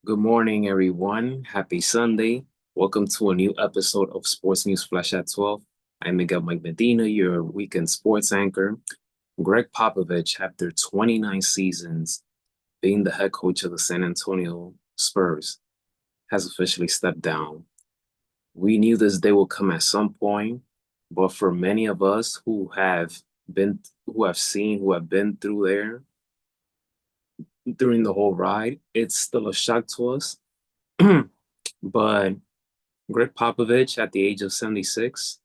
Good morning, everyone. Happy Sunday. Welcome to a new episode of Sports News Flash at 12. I'm Miguel Mike Medina, your weekend sports anchor. Gregg Popovich, after 29 seasons being the head coach of the San Antonio Spurs, has officially stepped down. We knew this day would come at some point, but for many of us been, who have been through there during the whole ride, it's still a shock to us. But Gregg Popovich, at the age of 76,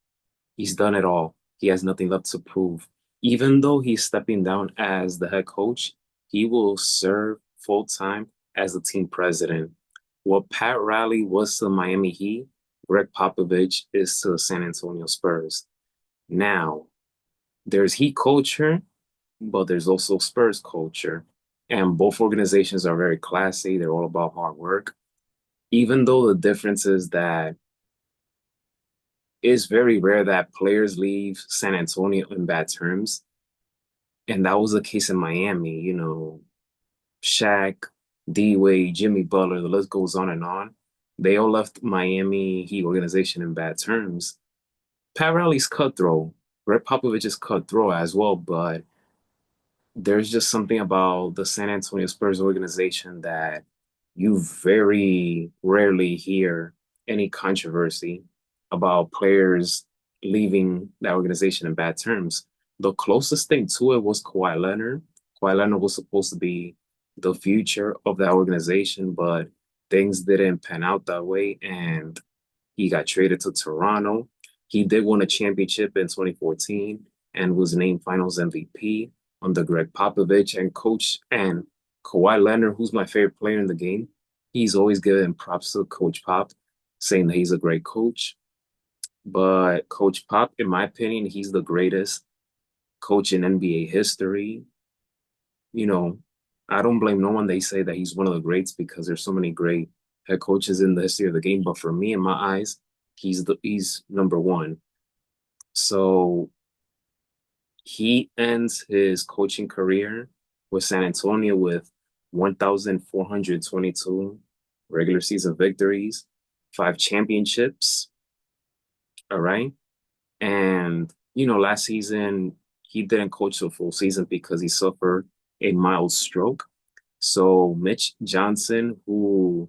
he's done it all. He has nothing left to prove. Even though he's stepping down as the head coach, he will serve full time as the team president. What Pat Riley was to the Miami Heat, Gregg Popovich is to the San Antonio Spurs. Now, there's Heat culture, but there's also Spurs culture. And both organizations are very classy. They're all about hard work. Even though the difference is that it's very rare that players leave San Antonio in bad terms. And that was the case in Miami. Shaq, D-Wade, Jimmy Butler, the list goes on and on. They all left Miami Heat organization in bad terms. Pat Riley's cutthroat. Gregg Popovich is cutthroat as well, but there's just something about the San Antonio Spurs organization that you very rarely hear any controversy about players leaving that organization in bad terms. The closest thing to it was Kawhi Leonard. Kawhi Leonard was supposed to be the future of that organization, but things didn't pan out that way, and he got traded to Toronto. He did win a championship in 2014 and was named Finals MVP under Gregg Popovich and coach and Kawhi Leonard, who's my favorite player in the game. He's always given props to Coach Pop, saying that he's a great coach. But Coach Pop, in my opinion, he's the greatest coach in NBA history. You know, I don't blame no one. They say that he's one of the greats because there's so many great head coaches in the history of the game. But for me, in my eyes, he's number one. So he ends his coaching career with San Antonio with 1,422 regular season victories, five championships. All right. And, last season, he didn't coach the full season because he suffered a mild stroke. So Mitch Johnson, who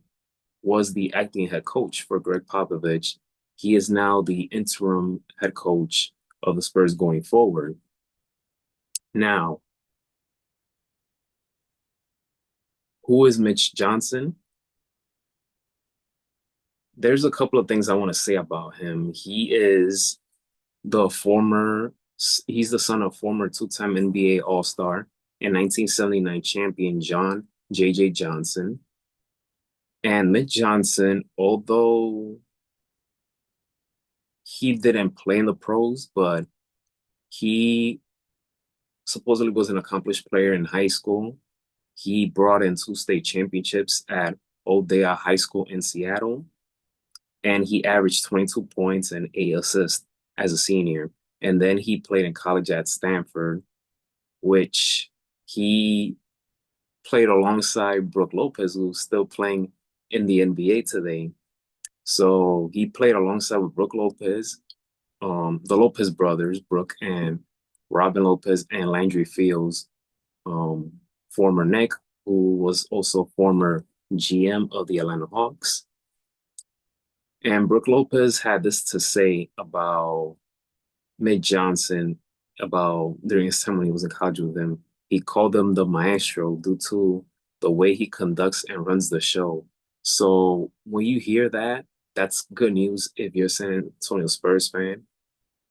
was the acting head coach for Gregg Popovich, he is now the interim head coach of the Spurs going forward. Now, who is Mitch Johnson? There's a couple of things I want to say about him. The former, he's the son of former two-time NBA All-Star and 1979 champion John J.J. Johnson. And Mitch Johnson, although he didn't play in the pros, but he supposedly was an accomplished player in high school. He brought in two state championships at Oldea High School in Seattle, and he averaged 22 points and 8 assists as a senior. And then he played in college at Stanford, which he played alongside Brook Lopez, who's still playing in the NBA today. So he played alongside with Brook Lopez, the Lopez brothers, Brook and Robin Lopez, and Landry Fields, former Nick, who was also former GM of the Atlanta Hawks. And Brook Lopez had this to say about Mitch Johnson about during his time when he was in college with him. He called him the maestro due to the way he conducts and runs the show. So when you hear that, that's good news if you're a San Antonio Spurs fan,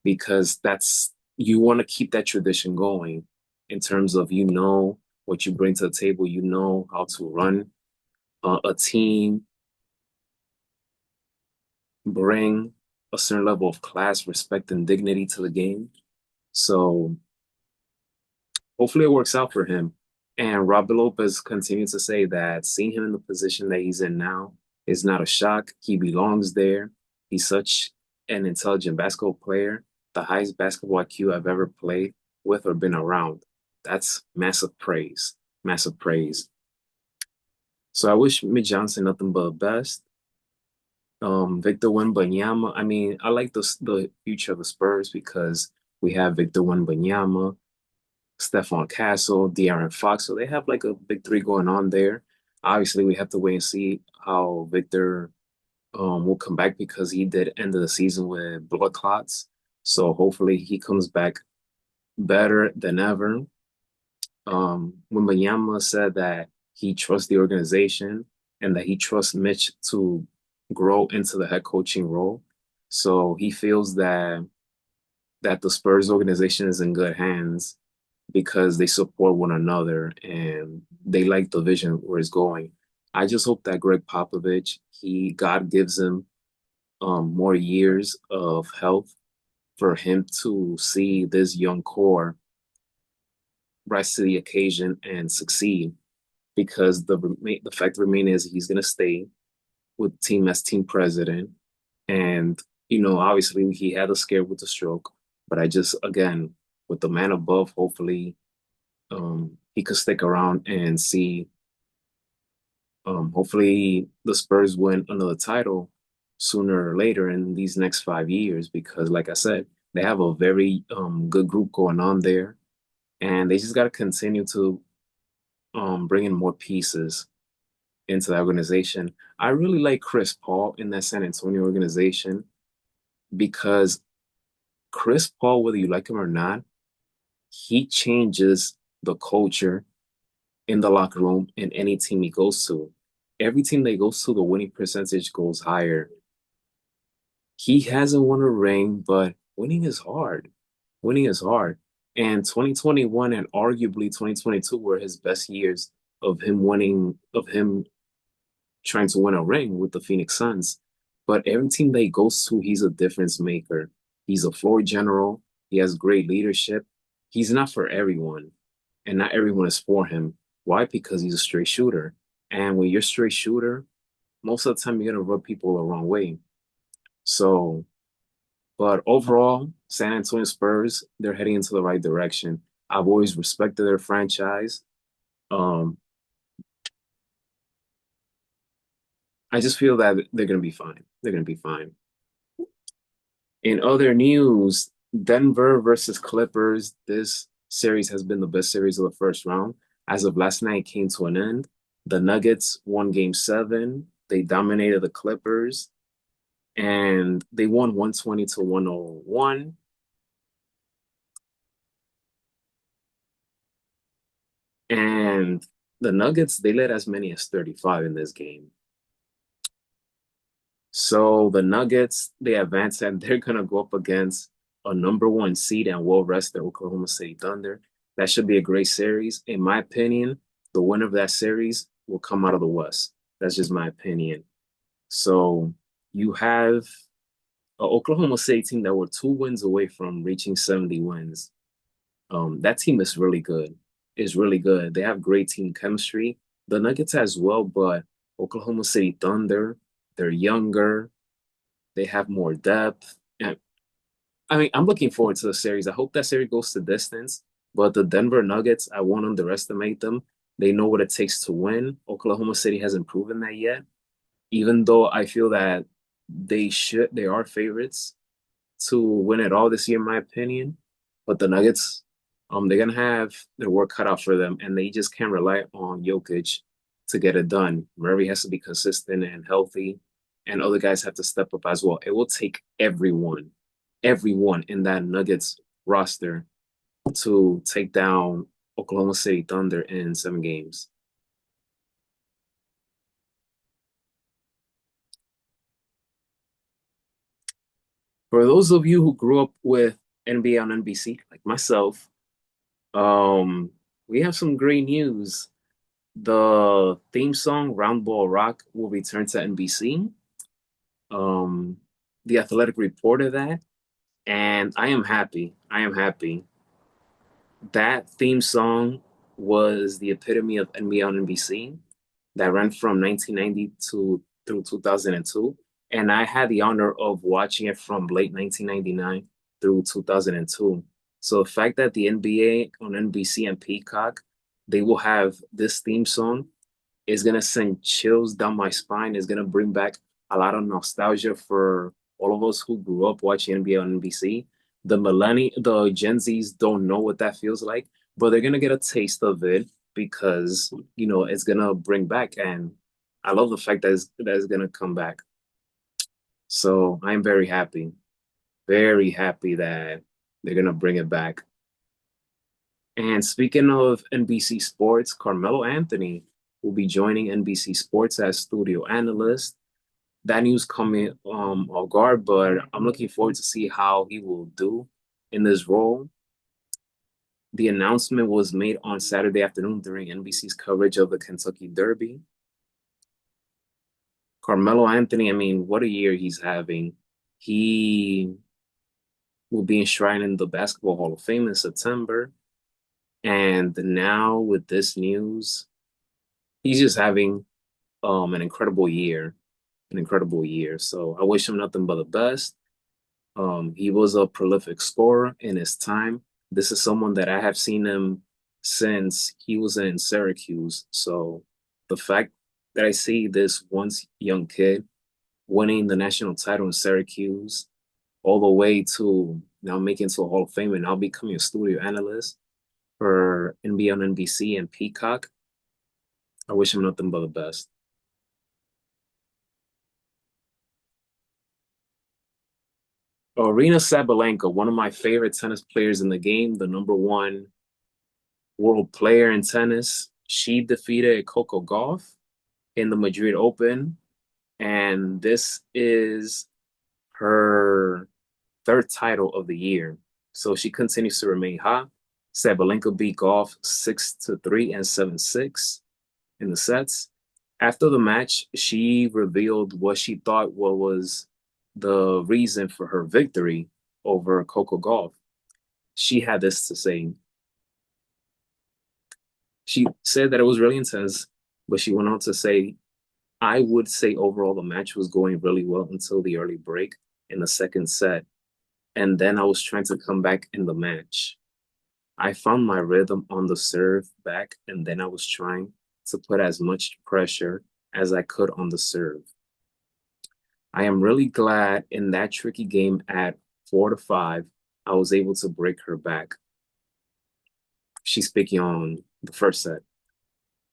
because that's you want to keep that tradition going in terms of what you bring to the table, how to run a team, bring a certain level of class, respect, and dignity to the game. So hopefully it works out for him. And Robin Lopez continues to say that seeing him in the position that he's in now is not a shock. He belongs there. He's such an intelligent basketball player, the highest basketball IQ I've ever played with or been around. That's massive praise. Massive praise. So I wish Mitch Johnson nothing but best. Victor Wembanyama. I mean, I like the future of the Spurs because we have Victor Wembanyama, Stephon Castle, De'Aaron Fox. So they have like a big three going on there. Obviously, we have to wait and see how Victor will come back because he did end of the season with blood clots. So hopefully he comes back better than ever. Wembanyama said that he trusts the organization and that he trusts Mitch to grow into the head coaching role. So he feels that the Spurs organization is in good hands because they support one another and they like the vision where it's going. I just hope that Gregg Popovich, God gives him more years of health for him to see this young core rise to the occasion and succeed. Because the fact remains is he's gonna stay with team as team president, and obviously he had a scare with the stroke, but I just again with the man above, hopefully he could stick around and see. Hopefully the Spurs win another title sooner or later in these next 5 years because, like I said, they have a very good group going on there, and they just got to continue to bring in more pieces into the organization. I really like Chris Paul in that San Antonio organization because Chris Paul, whether you like him or not, he changes the culture in the locker room in any team he goes to. Every team that he goes to, the winning percentage goes higher. He hasn't won a ring, but winning is hard. Winning is hard. And 2021 and arguably 2022 were his best years of him trying to win a ring with the Phoenix Suns. But every team that he goes to, he's a difference maker. He's a floor general. He has great leadership. He's not for everyone, and not everyone is for him. Why? Because he's a straight shooter. And when you're a straight shooter, most of the time you're going to rub people the wrong way. So, but overall, San Antonio Spurs, they're heading into the right direction. I've always respected their franchise. Um, I just feel that they're going to be fine. They're going to be fine. In other news, Denver versus Clippers. This series has been the best series of the first round. As of last night, it came to an end. The Nuggets won game seven. They dominated the Clippers and they won 120 to 101. And the Nuggets, they led as many as 35 in this game. So the Nuggets, they advance and they're gonna go up against a number one seed and well-rested Oklahoma City Thunder. That should be a great series. In my opinion, the winner of that series will come out of the West. That's just my opinion. So you have an Oklahoma City team that were 2 wins away from reaching 70 wins. That team is really good. Is really good. They have great team chemistry. The Nuggets as well, but Oklahoma City Thunder, they're younger. They have more depth. And I mean, I'm looking forward to the series. I hope that series goes to distance. But the Denver Nuggets, I won't underestimate them. They know what it takes to win. Oklahoma City hasn't proven that yet, even though I feel that they are favorites to win it all this year, in my opinion. But the Nuggets, they're gonna have their work cut out for them, and they just can't rely on Jokic to get it done. Murray has to be consistent and healthy, and other guys have to step up as well. It will take everyone in that Nuggets roster to take down Oklahoma City Thunder in 7 games. For those of you who grew up with NBA on NBC, like myself, um, we have some great news. The theme song Round Ball Rock will return to NBC. Um, the Athletic reported that, and I am happy. I am happy. That theme song was the epitome of NBA on NBC that ran from 1990 to through 2002, and I had the honor of watching it from late 1999 through 2002. So the fact that the NBA on NBC and Peacock, they will have this theme song It's gonna send chills down my spine. It's gonna bring back a lot of nostalgia for all of us who grew up watching NBA on NBC. The Gen Zs don't know what that feels like, but they're gonna get a taste of it because it's gonna bring back. And I love the fact that it's gonna come back. So I'm very happy that they're gonna bring it back. And speaking of NBC Sports, Carmelo Anthony will be joining NBC Sports as studio analyst. That news coming off guard, but I'm looking forward to see how he will do in this role. The announcement was made on Saturday afternoon during NBC's coverage of the Kentucky Derby. Carmelo Anthony, I mean, what a year he's having. He will be enshrined in the Basketball Hall of Fame in September. And now with this news, he's just having an incredible year, an incredible year. So I wish him nothing but the best. He was a prolific scorer in his time. This is someone that I have seen him since he was in Syracuse. So the fact that I see this once young kid winning the national title in Syracuse all the way to now making to a Hall of Fame and now becoming a studio analyst for NBA on NBC and Peacock, I wish him nothing but the best. Arena Sabalenka, one of my favorite tennis players in the game, the number one world player in tennis. She defeated Coco Gauff in the Madrid Open, and this is her third title of the year. So she continues to remain hot. Sabalenka beat Gauff 6-3 and 7-6 in the sets. After the match, she revealed what she thought was the reason for her victory over Coco Gauff. She had this to say. She said that it was really intense, but she went on to say, I would say overall the match was going really well until the early break in the second set. And then I was trying to come back in the match. I found my rhythm on the serve back, and then I was trying to put as much pressure as I could on the serve. I am really glad in that tricky game at 4-5, I was able to break her back. She's speaking on the first set.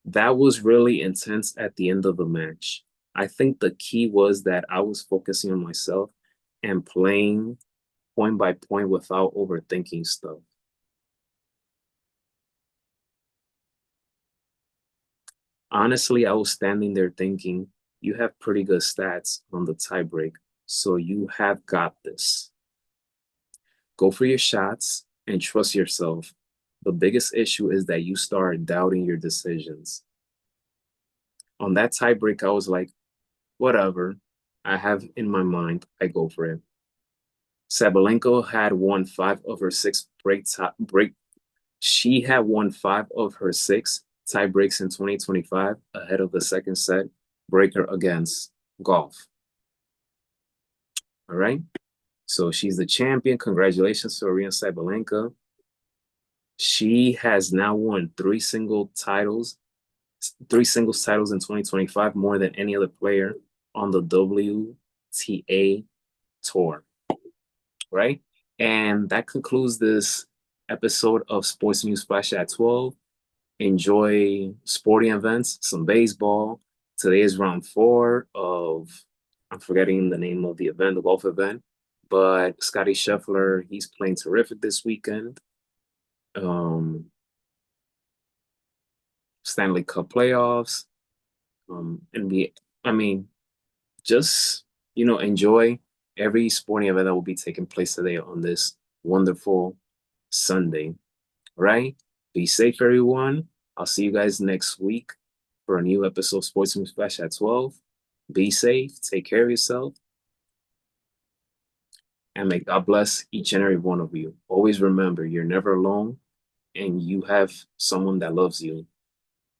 That was really intense at the end of the match. I think the key was that I was focusing on myself and playing point by point without overthinking stuff. Honestly, I was standing there thinking, you have pretty good stats on the tiebreak, so you have got this. Go for your shots and trust yourself. The biggest issue is that you start doubting your decisions. On that tiebreak, I was like, whatever I have in my mind, I go for it. Sabalenko had won 5 of her 6 break. She had won 5 of her 6 tie breaks in 2025 ahead of the second set breaker against Golf. All right. So she's the champion. Congratulations to Arina Sabalenka. She has now won 3 singles titles in 2025, more than any other player on the WTA tour. Right? And that concludes this episode of Sports News Flash at 12. Enjoy sporting events, some baseball. Today is round 4 of, I'm forgetting the name of the event, the golf event. But Scotty Scheffler, he's playing terrific this weekend. Stanley Cup playoffs. I mean, just enjoy every sporting event that will be taking place today on this wonderful Sunday. All right? Be safe, everyone. I'll see you guys next week for a new episode of Sports News Flash at 12. Be safe, take care of yourself, and may God bless each and every one of you. Always remember, you're never alone, and you have someone that loves you,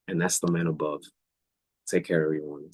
and that's the man above. Take care, everyone.